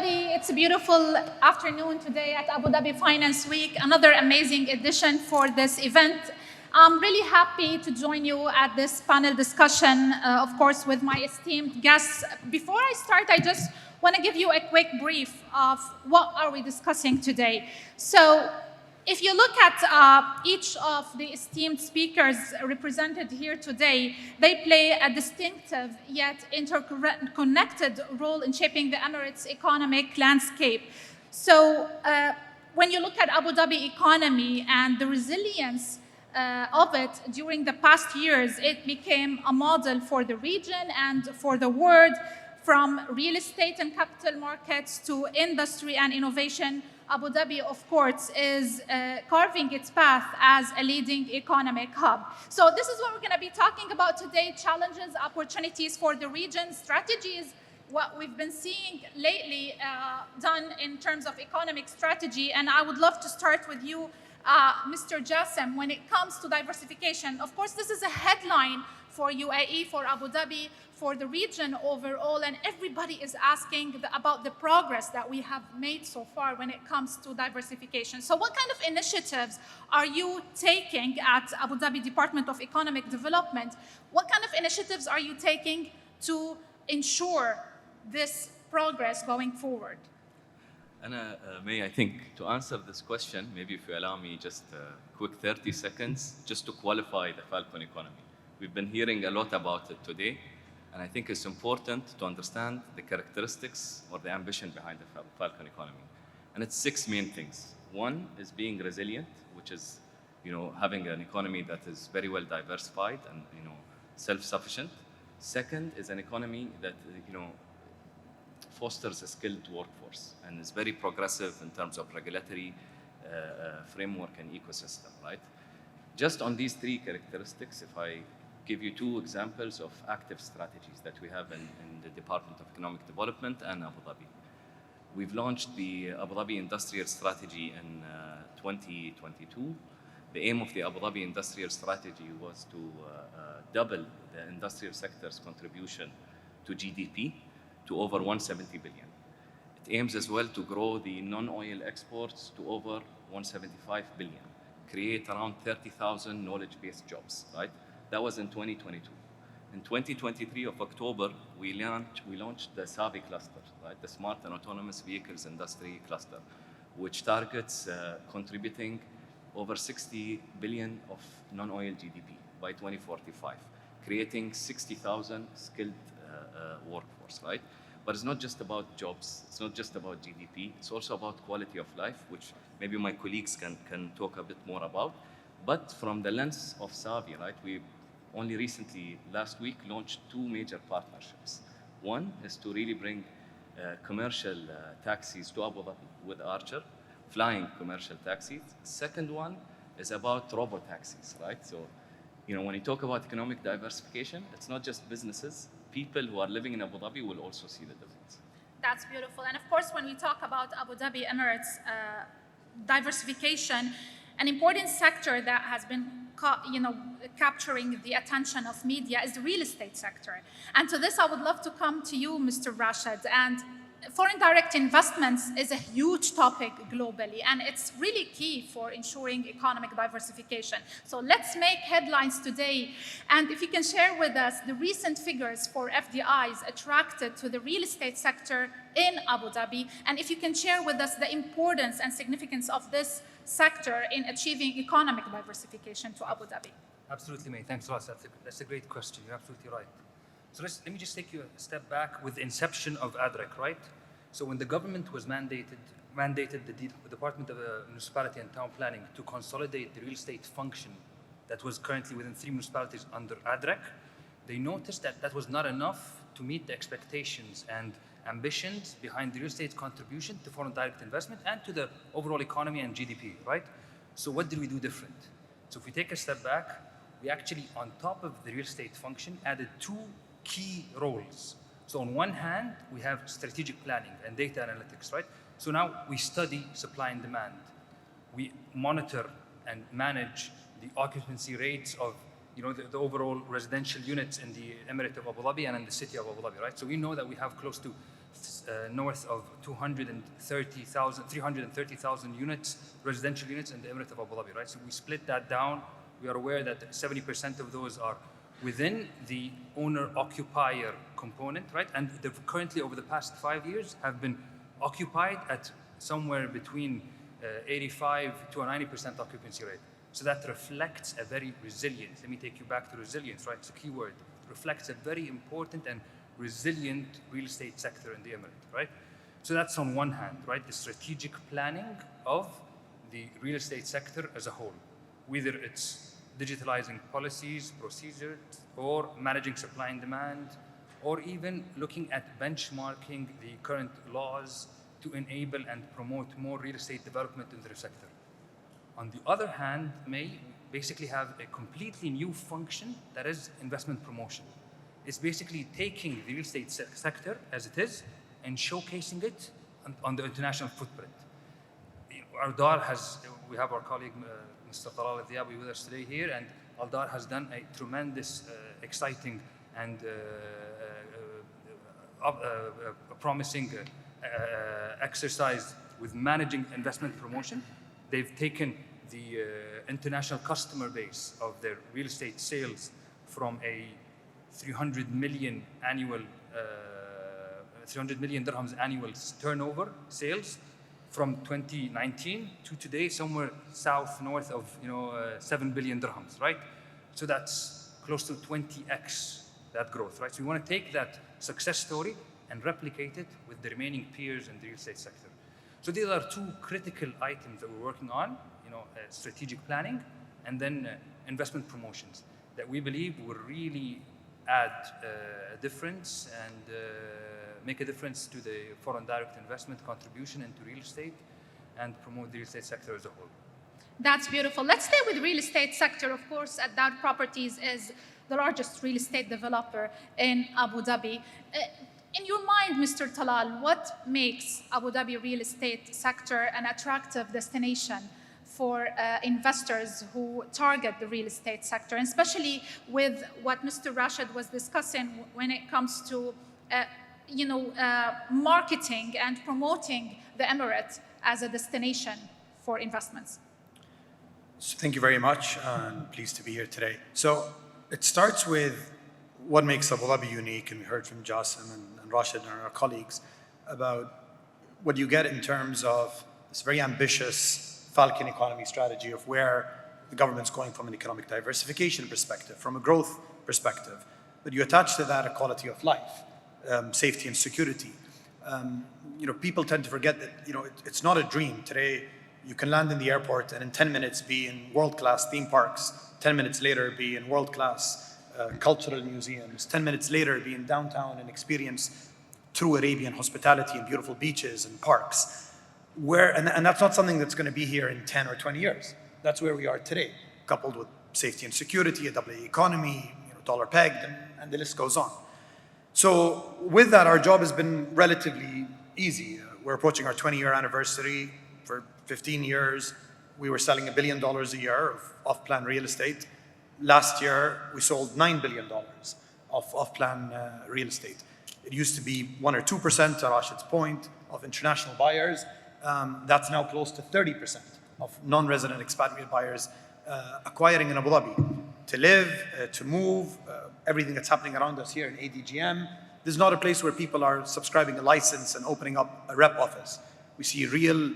everybody. It's a beautiful afternoon today at Abu Dhabi Finance Week, another amazing edition for this event. I'm really happy to join you at this panel discussion, of course, with my esteemed guests. Before I start, I just want to give you a quick brief of what are we discussing today. So, if you look at each of the esteemed speakers represented here today, they play a distinctive yet interconnected role in shaping the Emirates' economic landscape. So when you look at Abu Dhabi economy and the resilience of it during the past years, it became a model for the region and for the world, from real estate and capital markets to industry and innovation. Abu Dhabi, of course, is carving its path as a leading economic hub. So this is what we're going to be talking about today: challenges, opportunities for the region, strategies, what we've been seeing lately done in terms of economic strategy. And I would love to start with you, Mr. Jassim. When it comes to diversification, of course, this is a headline for UAE, for Abu Dhabi, for the region overall, and everybody is asking about the progress that we have made so far when it comes to diversification. So what kind of initiatives are you taking at Abu Dhabi Department of Economic Development? What kind of initiatives are you taking to ensure this progress going forward? Anna, I think to answer this question, maybe if you allow me just a quick 30 seconds, just to qualify the Falcon economy. We've been hearing a lot about it today, and I think it's important to understand the characteristics or the ambition behind the Falcon economy. And it's 6 main things. One is being resilient, which is, having an economy that is very well diversified and, self-sufficient. Second is an economy that, fosters a skilled workforce and is very progressive in terms of regulatory framework and ecosystem, right? Just on these 3 characteristics, if I give you 2 examples of active strategies that we have in the Department of Economic Development and Abu Dhabi. We've launched the Abu Dhabi Industrial Strategy in 2022. The aim of the Abu Dhabi Industrial Strategy was to double the industrial sector's contribution to GDP to over 170 billion. It aims as well to grow the non-oil exports to over 175 billion, create around 30,000 knowledge-based jobs, right? That was in 2022. In 2023 of October, we launched the SAVI cluster, right? The Smart and Autonomous Vehicles Industry cluster, which targets contributing over 60 billion of non-oil GDP by 2045, creating 60,000 skilled workforce, right? But it's not just about jobs, it's not just about GDP, it's also about quality of life, which maybe my colleagues can talk a bit more about. But from the lens of SAVI, right, we only recently, last week, launched 2 major partnerships. One is to really bring commercial taxis to Abu Dhabi with Archer, flying commercial taxis. Second one is about robo-taxis, right? So, when you talk about economic diversification, it's not just businesses. People who are living in Abu Dhabi will also see the difference. That's beautiful. And of course, when we talk about Abu Dhabi Emirates diversification, an important sector that has been capturing the attention of media is the real estate sector. And to this, I would love to come to you, Mr. Rashid. And foreign direct investments is a huge topic globally, and it's really key for ensuring economic diversification. So let's make headlines today. And if you can share with us the recent figures for FDIs attracted to the real estate sector in Abu Dhabi, and if you can share with us the importance and significance of this sector in achieving economic diversification to Abu Dhabi. Absolutely, May. Thanks a lot. That's a great question. You're absolutely right. So let me just take you a step back with the inception of ADREC, right? So when the government was mandated the Department of Municipality and Town Planning to consolidate the real estate function that was currently within 3 municipalities under ADREC, they noticed that that was not enough to meet the expectations and ambitions behind the real estate contribution to foreign direct investment and to the overall economy and GDP, right? So what did we do different? So if we take a step back, we actually, on top of the real estate function, added 2 key roles. So on one hand, we have strategic planning and data analytics, right? So now we study supply and demand. We monitor and manage the occupancy rates of the overall residential units in the Emirate of Abu Dhabi and in the city of Abu Dhabi, right? So we know that we have close to north of 330,000 units, residential units in the Emirate of Abu Dhabi, right? So we split that down. We are aware that 70% of those are within the owner-occupier component, right? And they've currently, over the past 5 years, have been occupied at somewhere between 85 to a 90% occupancy rate. So that reflects a very resilient, let me take you back to resilience, right? It's a key word. It reflects a very important and resilient real estate sector in the Emirate, right? So that's on one hand, right? The strategic planning of the real estate sector as a whole, whether it's digitalizing policies, procedures, or managing supply and demand, or even looking at benchmarking the current laws to enable and promote more real estate development in the sector. On the other hand, we basically have a completely new function that is investment promotion. It's basically taking the real estate sector as it is and showcasing it on the international footprint. We have our colleague, Mr. Talal Al-Diabi with us today here, and Aldar has done a tremendous, exciting and promising exercise with managing investment promotion. They've taken the international customer base of their real estate sales from a 300 million dirhams annual turnover sales from 2019 to today, somewhere north of 7 billion dirhams, right? So that's close to 20x that growth, right? So we want to take that success story and replicate it with the remaining peers in the real estate sector. So these are two critical items that we're working on, strategic planning and then investment promotions that we believe will really add a difference and make a difference to the foreign direct investment contribution into real estate and promote the real estate sector as a whole. That's beautiful. Let's stay with real estate sector. Of course, Addad Properties is the largest real estate developer in Abu Dhabi. In your mind, Mr. Talal, what makes Abu Dhabi real estate sector an attractive destination for investors who target the real estate sector, and especially with what Mr. Rashid was discussing when it comes to marketing and promoting the Emirate as a destination for investments? So thank you very much, and pleased to be here today. So it starts with what makes Abu Dhabi unique, and we heard from Jassim and Rashid and our colleagues about what you get in terms of this very ambitious Falcon economy strategy of where the government's going from an economic diversification perspective, from a growth perspective. But you attach to that a quality of life, safety and security. People tend to forget that, it's not a dream. Today, you can land in the airport and in 10 minutes be in world-class theme parks, 10 minutes later be in world-class cultural museums, 10 minutes later be in downtown and experience true Arabian hospitality and beautiful beaches and parks. And that's not something that's going to be here in 10 or 20 years. That's where we are today, coupled with safety and security, a double A economy, dollar pegged, and the list goes on. So with that, our job has been relatively easy. We're approaching our 20-year anniversary. For 15 years, we were selling $1 billion a year of off-plan real estate. Last year, we sold $9 billion of off-plan real estate. It used to be 1 or 2%, to Rashid's point, of international buyers. That's now close to 30% of non-resident expatriate buyers acquiring in Abu Dhabi to live, to move, everything that's happening around us here in ADGM. This is not a place where people are subscribing a license and opening up a rep office. We see real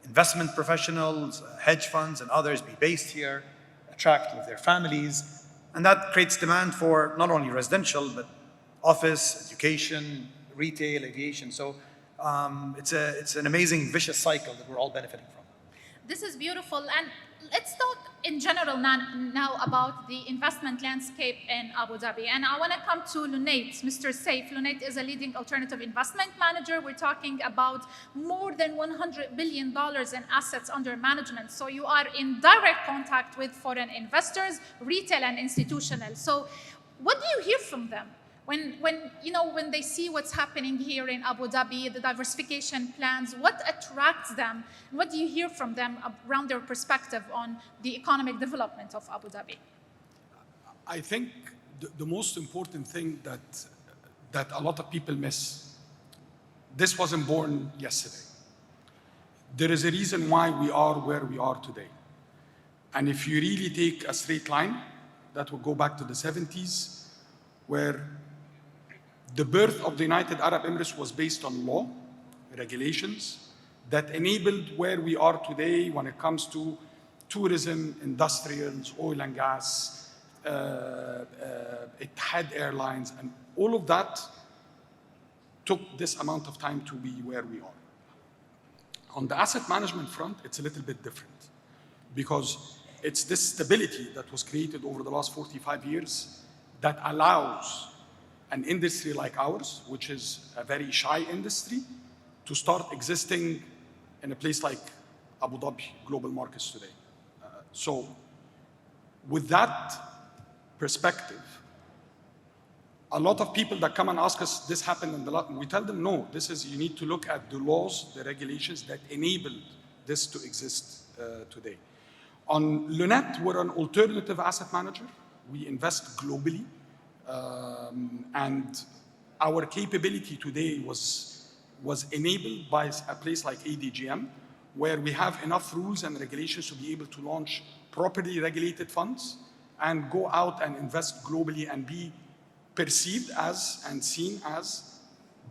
investment professionals, hedge funds, and others be based here, attract with their families, and that creates demand for not only residential, but office, education, retail, aviation. So it's an amazing vicious cycle that we're all benefiting from. This is beautiful. And let's talk in general now about the investment landscape in Abu Dhabi. And I want to come to Lunate, Mr. Saif. Lunate is a leading alternative investment manager. We're talking about more than $100 billion in assets under management. So you are in direct contact with foreign investors, retail and institutional. So what do you hear from them? When they see what's happening here in Abu Dhabi, the diversification plans, what attracts them? What do you hear from them around their perspective on the economic development of Abu Dhabi? I think the most important thing that a lot of people miss this wasn't born yesterday. There is a reason why we are where we are today. And if you really take a straight line, that will go back to the 70s, where the birth of the United Arab Emirates was based on law, regulations, that enabled where we are today when it comes to tourism, industrials, oil and gas, Etihad Airlines, and all of that took this amount of time to be where we are. On the asset management front, it's a little bit different because it's this stability that was created over the last 45 years that allows an industry like ours, which is a very shy industry, to start existing in a place like Abu Dhabi global markets today. So with that perspective, a lot of people that come and ask us, this happened in the last, we tell them, no, you need to look at the laws, the regulations that enabled this to exist today. On Lunette, we're an alternative asset manager. We invest globally. And our capability today was enabled by a place like ADGM, where we have enough rules and regulations to be able to launch properly regulated funds and go out and invest globally and be perceived as and seen as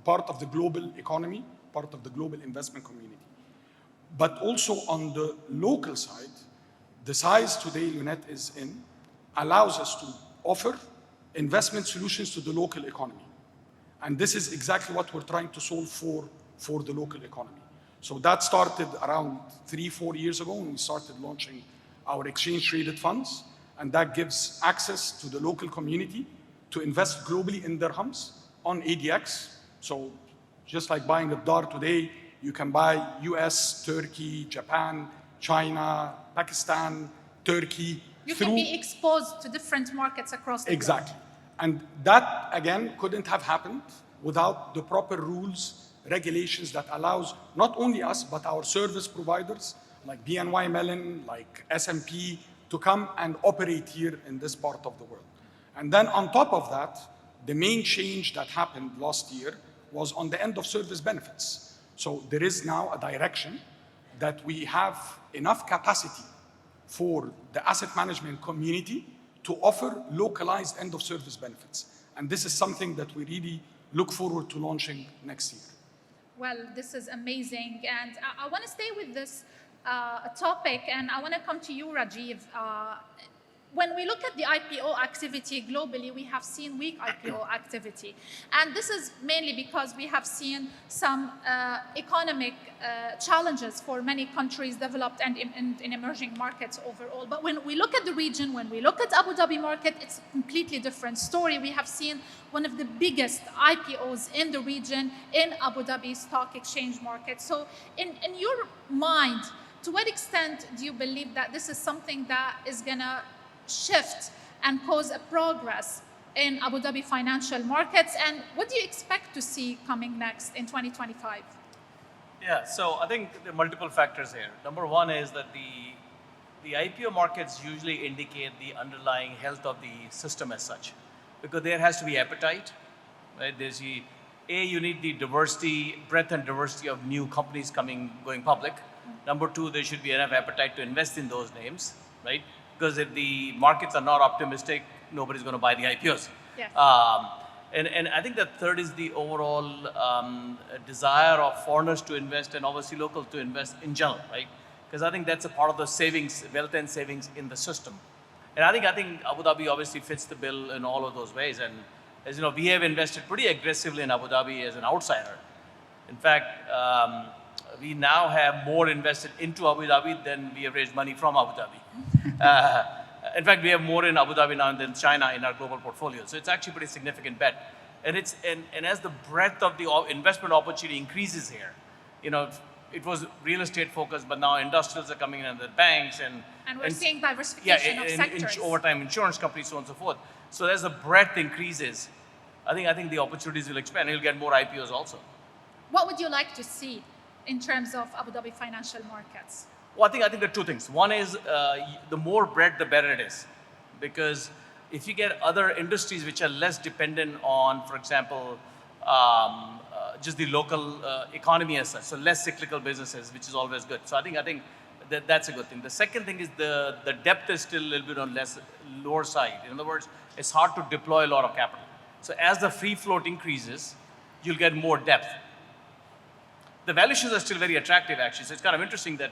part of the global economy, part of the global investment community. But also on the local side, the size today Lunette is in allows us to offer investment solutions to the local economy. And this is exactly what we're trying to solve for the local economy. So that started around 3-4 years ago when we started launching our exchange-traded funds, and that gives access to the local community to invest globally in dirhams on ADX. So just like buying a dollar today, you can buy US, Turkey, Japan, China, Pakistan, Turkey. You can be exposed to different markets across the world. Exactly. And that, again, couldn't have happened without the proper rules, regulations that allows not only us, but our service providers like BNY Mellon, like S&P, to come and operate here in this part of the world. And then on top of that, the main change that happened last year was on the end of service benefits. So there is now a direction that we have enough capacity for the asset management community to offer localized end of service benefits. And this is something that we really look forward to launching next year. Well, this is amazing. And I want to stay with this topic, and I want to come to you, Rajiv. When we look at the IPO activity globally, we have seen weak IPO activity. And this is mainly because we have seen some economic challenges for many countries developed and in emerging markets overall. But when we look at the region, when we look at Abu Dhabi market, it's a completely different story. We have seen one of the biggest IPOs in the region in Abu Dhabi stock exchange market. So in your mind, to what extent do you believe that this is something that is going to shift and cause a progress in Abu Dhabi financial markets? And what do you expect to see coming next in 2025? Yeah, so I think there are multiple factors here. Number one is that the IPO markets usually indicate the underlying health of the system as such, because there has to be appetite, right? You need the diversity, breadth and diversity of new companies going public. Number two, there should be enough appetite to invest in those names, right? Because if the markets are not optimistic, nobody's going to buy the IPOs. Yes. And I think that third is the overall desire of foreigners to invest and obviously local to invest in general, right? Because I think that's a part of the savings, wealth and savings in the system. And I think Abu Dhabi obviously fits the bill in all of those ways. And as you know, we have invested pretty aggressively in Abu Dhabi as an outsider. In fact, we now have more invested into Abu Dhabi than we have raised money from Abu Dhabi. In fact, we have more in Abu Dhabi now than China in our global portfolio. So it's actually a pretty significant bet. And as the breadth of the investment opportunity increases here, you know, it was real estate focused, but now industrials are coming in, and the banks and we're seeing diversification of sectors. Over time, insurance companies, so on and so forth. So as the breadth increases, I think the opportunities will expand. You'll get more IPOs also. What would you like to see in terms of Abu Dhabi financial markets? Well, I think there are two things. One is the more breadth, the better it is. Because if you get other industries which are less dependent on, for example, just the local economy as such. So less cyclical businesses, which is always good. So I think that's a good thing. The second thing is the depth is still a little bit on lower side. In other words, it's hard to deploy a lot of capital. So as the free float increases, you'll get more depth. The valuations are still very attractive, actually. So it's kind of interesting that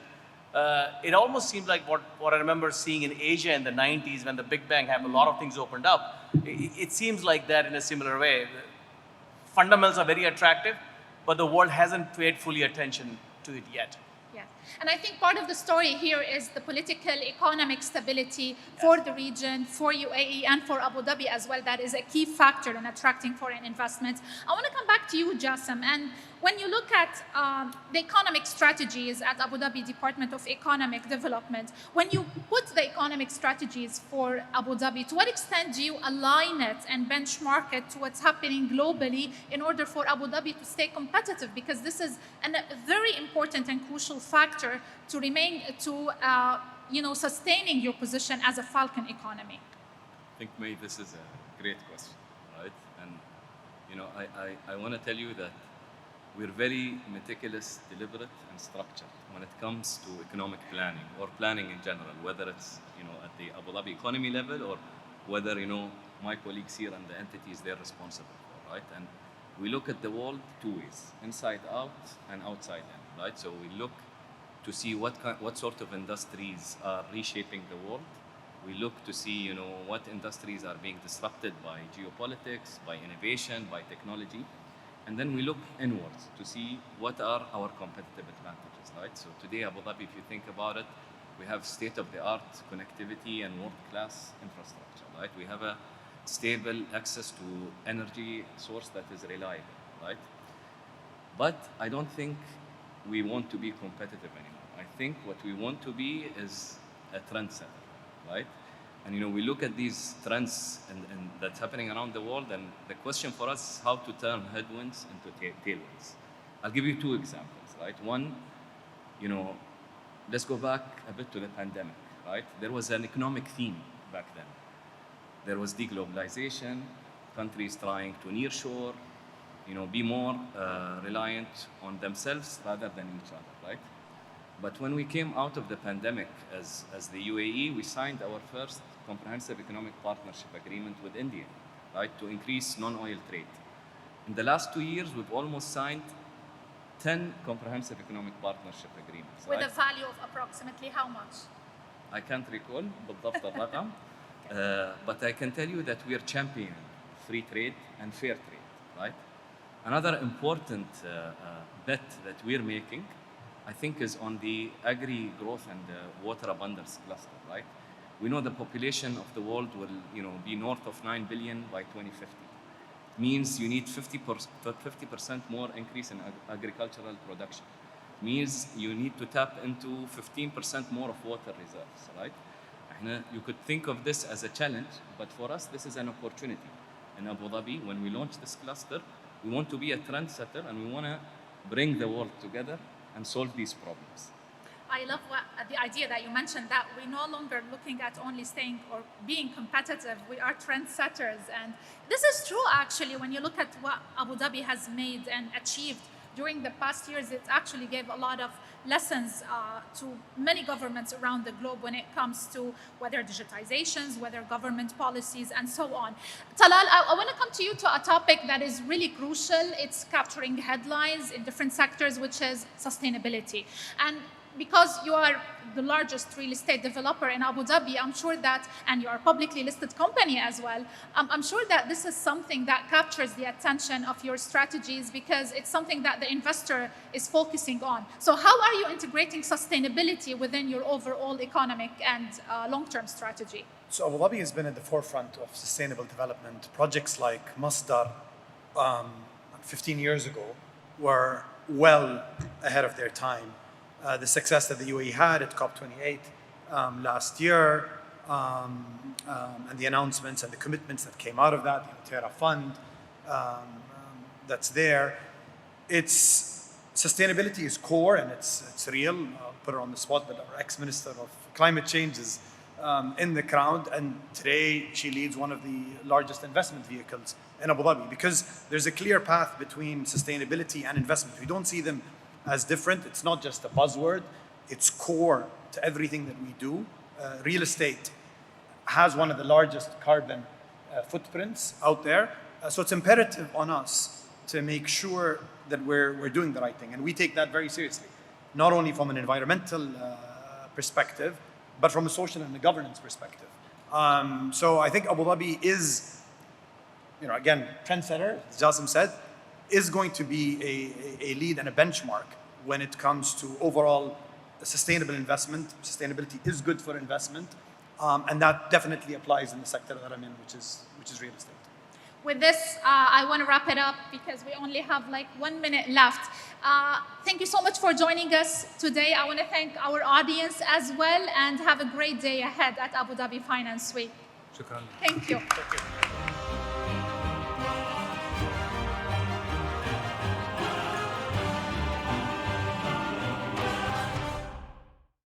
it almost seems like what I remember seeing in Asia in the 90s when the Big Bang happened, a lot of things opened up. It seems like that in a similar way. The fundamentals are very attractive, but the world hasn't paid fully attention to it yet. Yes. And I think part of the story here is the political economic stability for the region, for UAE, and for Abu Dhabi as well. That is a key factor in attracting foreign investments. I want to come back to you, Jassim. And when you look at the economic strategies at Abu Dhabi Department of Economic Development, when you put the economic strategies for Abu Dhabi, to what extent do you align it and benchmark it to what's happening globally in order for Abu Dhabi to stay competitive? Because this is a very important and crucial factor to remain, sustaining your position as a Falcon economy. I think, May, this is a great question, right? And, I want to tell you that we're very meticulous, deliberate, and structured when it comes to economic planning or planning in general, whether it's, at the Abu Dhabi economy level or whether, my colleagues here and the entities they're responsible for, right? And we look at the world two ways, inside out and outside in, right? So we look to see what sort of industries are reshaping the world. We look to see, what industries are being disrupted by geopolitics, by innovation, by technology. And then we look inwards to see what are our competitive advantages, right? So today, Abu Dhabi, if you think about it, we have state-of-the-art connectivity and world-class infrastructure, right? We have a stable access to energy source that is reliable, right? But I don't think we want to be competitive anymore. I think what we want to be is a trendsetter, right? And we look at these trends and that's happening around the world, and the question for us is how to turn headwinds into tailwinds. I'll give you two examples, right? One, let's go back a bit to the pandemic, right? There was an economic theme back then. There was deglobalization, countries trying to nearshore, be more reliant on themselves rather than each other, right? But when we came out of the pandemic as the UAE, we signed our first comprehensive economic partnership agreement with India, right, to increase non-oil trade. In the last 2 years, we've almost signed 10 comprehensive economic partnership agreements. With right? a value of approximately how much? I can't recall بالضبط الرقم, but I can tell you that we are championing free trade and fair trade, right? Another important bet that we're making, I think, is on the agri-growth and water abundance cluster, right? We know the population of the world will, be north of 9 billion by 2050. Means you need 50% more increase in agricultural production. Means you need to tap into 15% more of water reserves, right? You could think of this as a challenge, but for us, this is an opportunity. In Abu Dhabi, when we launch this cluster, we want to be a trendsetter and we want to bring the world together and solve these problems. I love the idea that you mentioned, that we're no longer looking at only staying or being competitive. We are trendsetters. And this is true, actually, when you look at what Abu Dhabi has made and achieved during the past years. It actually gave a lot of lessons to many governments around the globe when it comes to whether digitizations, whether government policies, and so on. Talal, I want to come to you to a topic that is really crucial. It's capturing headlines in different sectors, which is sustainability. And because you are the largest real estate developer in Abu Dhabi, I'm sure that, and you are a publicly listed company as well, I'm sure that this is something that captures the attention of your strategies because it's something that the investor is focusing on. So how are you integrating sustainability within your overall economic and long-term strategy? So Abu Dhabi has been at the forefront of sustainable development. Projects like Masdar 15 years ago were well ahead of their time. The success that the UAE had at COP28 last year, and the announcements and the commitments that came out of that, the Terra Fund that's there. Sustainability is core and it's real. I'll put it on the spot, but our ex-minister of climate change is in the crowd, and today she leads one of the largest investment vehicles in Abu Dhabi, because there's a clear path between sustainability and investment. We don't see them as different. It's not just a buzzword. It's core to everything that we do. Real estate has one of the largest carbon footprints out there. So it's imperative on us to make sure that we're doing the right thing. And we take that very seriously, not only from an environmental perspective, but from a social and a governance perspective. So I think Abu Dhabi is, again, trendsetter, as Jassim said, is going to be a lead and a benchmark when it comes to overall sustainable investment. Sustainability is good for investment, and that definitely applies in the sector that I'm in, which is real estate. With this, I want to wrap it up because we only have like 1 minute left. Thank you so much for joining us today. I want to thank our audience as well, and have a great day ahead at Abu Dhabi Finance Week. Shukran. Thank you. Thank you.